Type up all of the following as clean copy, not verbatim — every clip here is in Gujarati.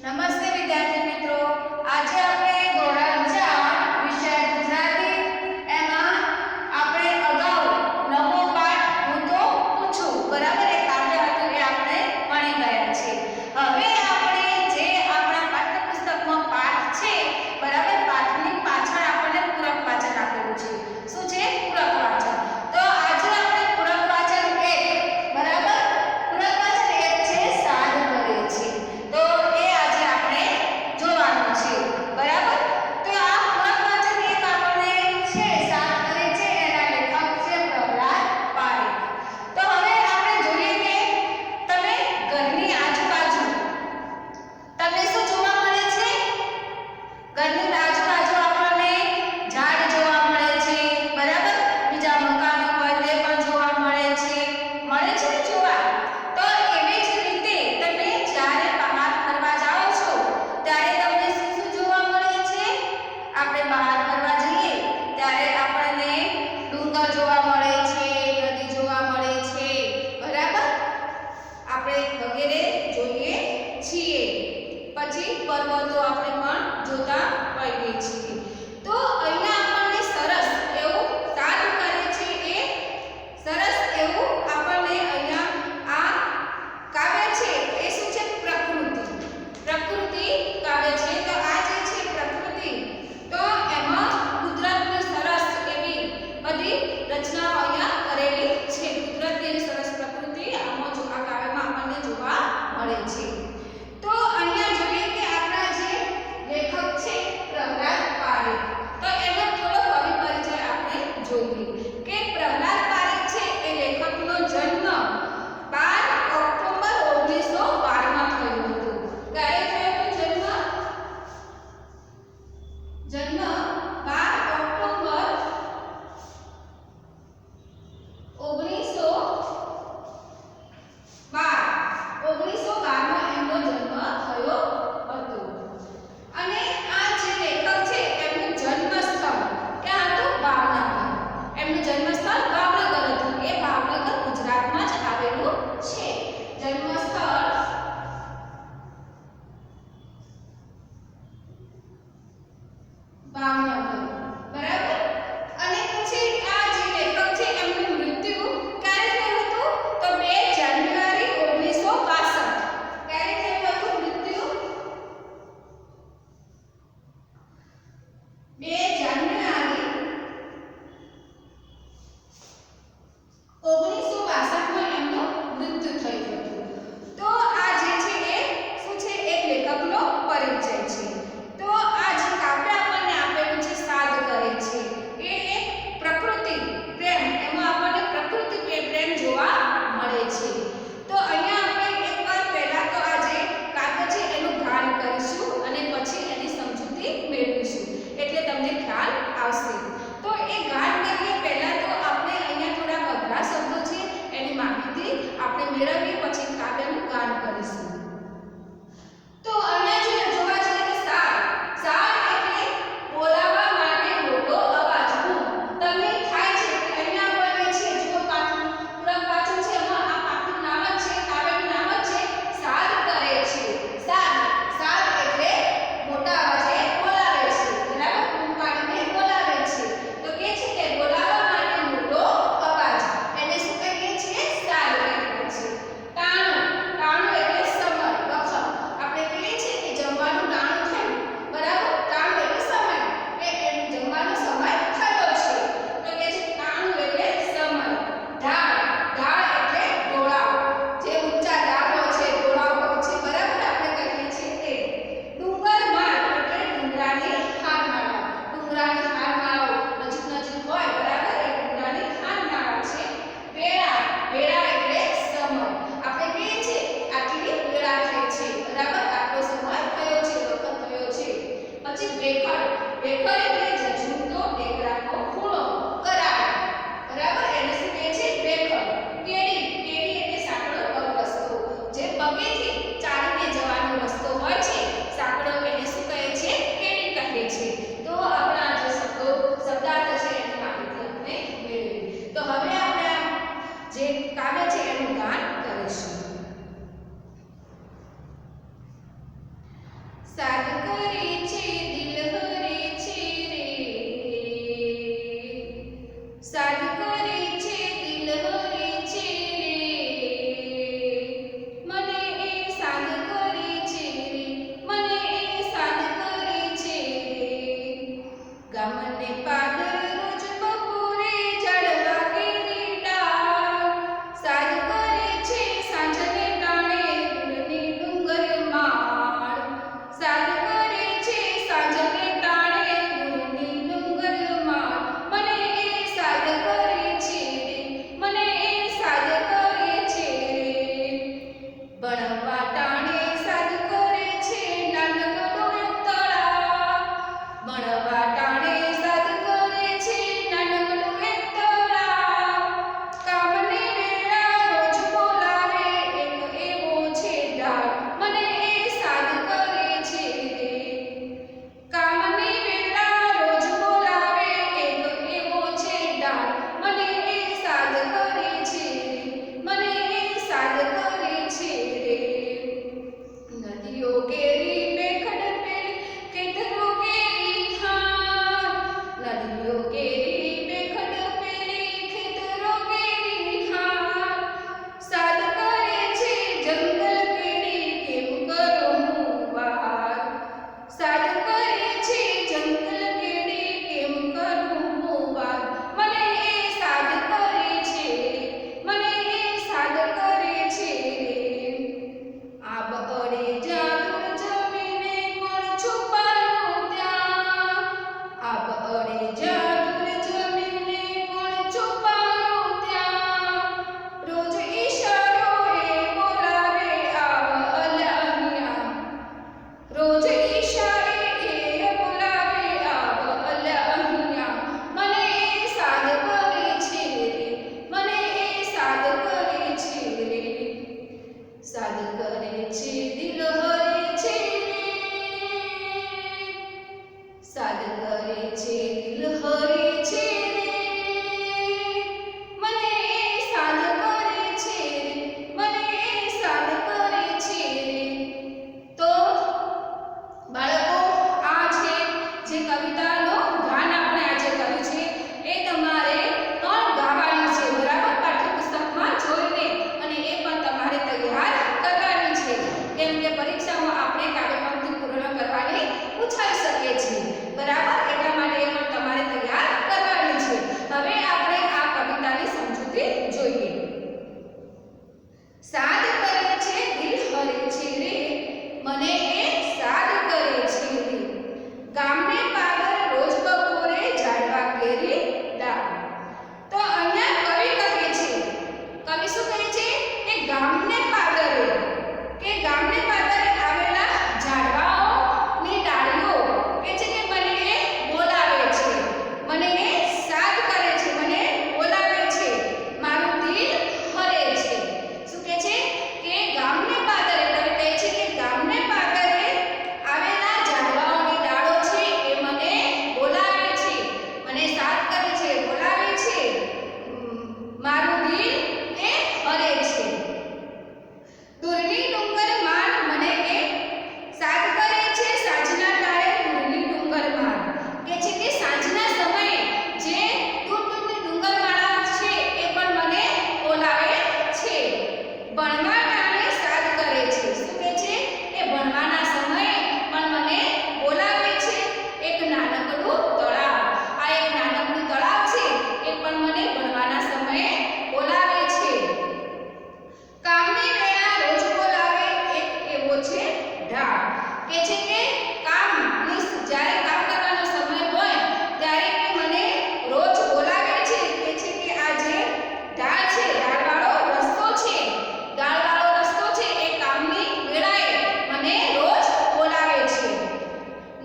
નમસ્તે વિદ્યાર્થી મિત્રો, આજે આપણે ધોરણ 4 વિષય ગુજરાતી એમાં આપણે અગાઉ નવો પાઠ હું તો પૂછું બરાબર એક કાવ્ય હતું એ આપણે ભણી ગયા છે. હવે આપણે જે આપણા પાઠ્યપુસ્તકમાં પાઠ છે બરાબર પાઠની પાછળ આપણને પૂરક વાચન આપેલું છે. શું છે? પૂરક વાચન. તો આજે આપણે પૂરક વાચન 1 બરાબર પૂરક વાચન 1 છે સાદ કરે છે. તો એ આજે આપણે જોવાનું છે બરાબર. તો આ પૂરક વાચન 1 આપણને છે સાદ કરે છે એના લેખક છે પ્રહલાદ પારેખ. તો હવે આપણે જોઈએ કે તમે ઘરની આજુબાજુ તમને શું જોવા મળે છે? ઘરની આજુબાજુ આપણને ઝાડ જોવા મળે છે બરાબર, બીજા મકાનો હોય તે પણ જોવા મળે છે ને જોવા. તો એવી જ રીતે તમે જ્યારે બહાર ફરવા જાઓ છો ત્યારે તમને શું શું જોવા મળે છે? આપણે બહાર ફરવા જઈએ ત્યારે આપણને ડુંગર જોવા મળે છે, નદી જોવા મળે છે બરાબર, આપણે વગેરે જોઈએ છીએ. પછી પર્વતો આપણે પણ જોતા હોઈએ છીએ. તો અહીંયા આપણને સરસ એવું સાદ કરે છે એ સરસ એવું આપણને અહીંયા આ કાવ્ય છે એ શું છે? પ્રકૃતિ કાવ્ય છે. તો આ જે છે પ્રકૃતિ, તો એમાં કુદરતની સરસ એવી બધી રચનાઓ અહીંયા કરેલી છે. કુદરતની એવી સરસ પ્રકૃતિ આમાં જો આ કાવ્યમાં આપણને જોવા મળે છે. તો અહીંયા જોઈએ કે આપણા જે લેખક છે પ્રહલાદ પારેખ, તો એનો થોડો કવિ પરિચય આપણે જોઈએ કે પ્રહલાદ પારેખ છે એ લેખકનો જન્મ 12 ઓક્ટોબર 1912 માં થયો હતો. ક્યારે થયો હતો જન્મ? 12 ઓક્ટોબર 1912 માં ભણવા ટાણે સાદ કરે છે નાનકડું એક તળાવ. ભણવા ટાણે સાદ કરે છે નાનકડું એક તળાવ. કામની વેળા રોજ બોલાવે એક એવો છે ઢાળ. મને એ સાદ કરે છે રે. કામની વેળા રોજ બોલાવે એક એવો છે ઢાળ. મને એ સાદ કરે છે રે. મને એ સાદ કરે છે રે. નદીઓ કેરી બેખડ પેલી ખેતરો કેરી ખાર. નદીઓ કેરી બેખડ પેલી ખેતરો કેરી ખાર. સાદ કરે છે જંગલ કેરી કેમ કરું હું વાર. સાદ કરે છે જંગલ કેરી કેમ કરું હું વાર. મને એ સાદ કરે છે રે. મને એ સાદ કરે છે રે. આબ અડે જ્યાં દૂર જમીને કોણ છુપાયું ત્યાં. આબ અડે જ્યાં દૂર જમીને કોણ છુપાયું ત્યાં. રોજ ઈશારો એ બોલાવે આવ અલા અહીંયા. રોજ ઈશારે એ બોલાવે આવ અલા અહીંયા. મને એ સાદ કરે છે રે. મને એ સાદ કરે છે રે. સાદ કરે છે દિલ હરે છે રે. સાદ કરે છે દિલ હરે છે રે. મને એ સાદ કરે છે રે. મને એ સાદ કરે છે રે. તો બાળકો આ છે જે કવિતાનું ગાન આપણે આજે કર્યું છે એ તમારે પણ ગાવાની છે બરાબર. પાઠ્યપુસ્તકમાં જોઈને અને એ પણ તમારે તૈયાર કરવાની છે. કેમ કે પરીક્ષામાં આપણે કાવ્ય પંક્તિ પૂર્ણ કરવાની પૂછાઈ શકે છે બરાબર. એટલા માટે એ પણ તમારે તૈયાર કરવાની છે. હવે આપણે આ કવિતાની સમજૂતી જોઈએ. સાદ કરે છે દિલ હરે છે રે. મને એ સાદ કરે છે રે. ગામને પાદર રોજ બપોરે ઝાડવા કેરી ડાળ. તો અહીંયા કવિ કહે છે, કવિ શું કહે છે કે ગામને પાદરે આવેલા ઝાડવાઓની ડાળીઓ કે છે કે મને એ બોલાવે છે. મને એ સાદ કરે છે. મને બોલાવે છે. મારું દિલ હરે છે. શું કહે છે કે ગામને પાદરે, કવિ કહે છે કે ગામને પાદરે આવેલા ઝાડવાઓની ડાળો છે એ મને બોલાવે છે. મને સાદ કરે છે, બોલાવે છે. મારું દિલ એ હરે છે. દૂરની ડુંગર માન મને એ સાદ કરે છે. સાંજના કાળે દૂરની ડુંગર માન કે છે કે સાંજના સમયે જે દૂર દૂરની ડુંગરમાળા છે એ પણ મને બોલાવે છે. ભણવા ટાણે સાદ કરે છે. શું કહે છે કે ભણવાના સમયે પણ મને બોલાવે છે. એક નાનકડું તળાવ, આ એક નાનકડું તળાવ છે એ પણ મને ભણવાના સમયે બોલાવે છે. કામની વેળા રોજ બોલાવે એક એવો છે ઢાળ. કે છે કે કામની જ્યારે કામ કરવાનો સમય હોય ત્યારે એ મને રોજ બોલાવે છે. કે છે કે આ જે ઢાળ છે, ઢાળવાળો રસ્તો છે, ઢાળવાળો રસ્તો છે એ કામની વેળાએ મને રોજ બોલાવે છે.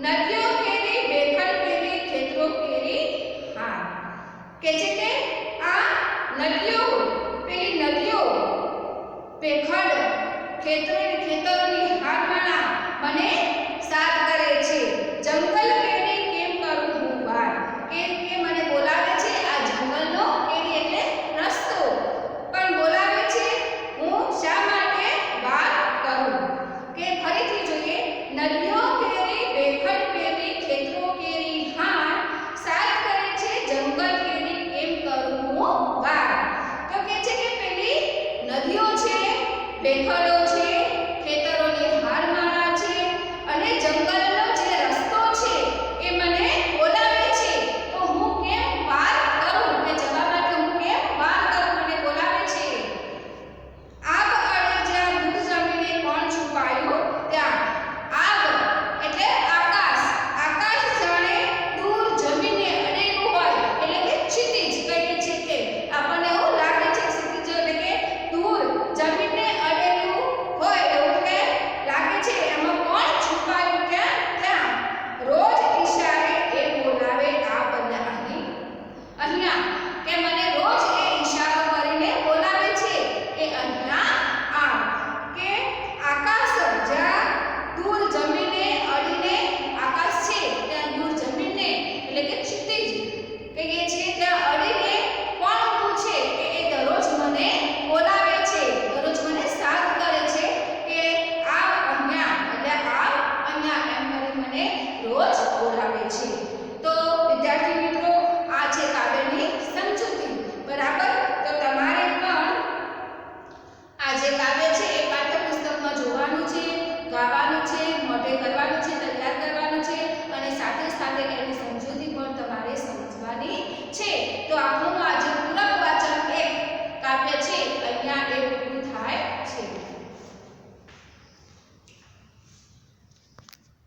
નદીઓ કેરી બેખડ પેલી ખેતરો કેરી હાર. કે છે કે આ નદીઓ, પેલી નદીઓ બેખડ ખેતરોની હારમાળા મને સાદ કરે છે. જંગલ કેરી કેમ કરું હું વાર. કે મને બોલાવે છે. આ જંગલનો કેરી એટલે રસ્તો પણ બોલાવે છે. હું શા માટે વાર કરું. કે ફરીથી જોઈએ. નદીઓ કેરી બેખડ પેલી ખેતરો કેરી હાર. સાદ કરે છે જંગલ કેરી કેમ કરું હું વાર. તો કે છે કે પેલી નદીઓ છે, બેખડો છે, ખેતરો